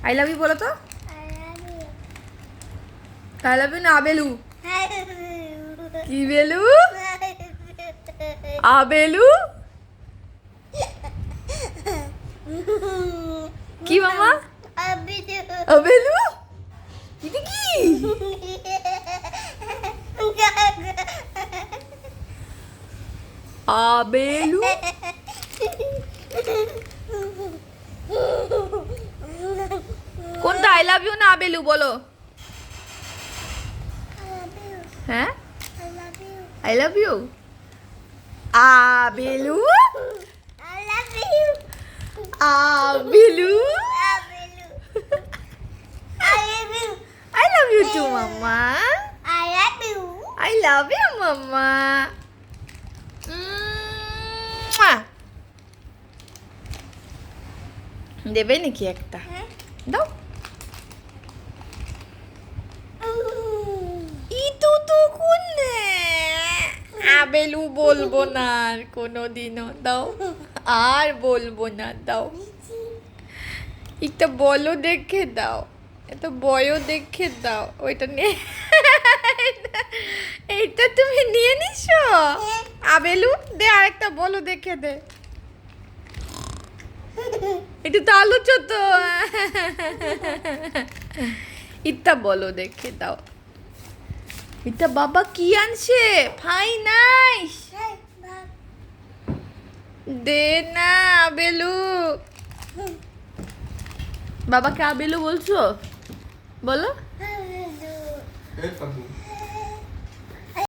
I love you বলো তো। I love you না আবেলু? কি বেলু? আবেলু? কি মামা? আবেলু? এটা কি? আবেলু? কোনটা আই লাভ ইউ না আবেলু বলো? হ্যাঁ আই লাভ ইউ। আবেলু? আবেলু? I love you too, Mama. I love you, Mama. দেবে নাকি একটা? দাও। ইতু তো কোন? আবেলু বলবো না আর কোনোদিনও, দাও। আর বলবো না, দাও। একটা বলো দেখে দাও, এটা বয়ও দেখে দাও। ওইটা নিয়ে এইটা তুমি নিয়ে নিছো? আবেলু দে, আরেকটা বলো দেখে দে। এটা তো আলোচো তো। ইটা বলো দেখে দাও। এটা বাবা কি আনছে? Phi nice. দে না আবেলু। বাবাকে আবেলু বলছো? বলো।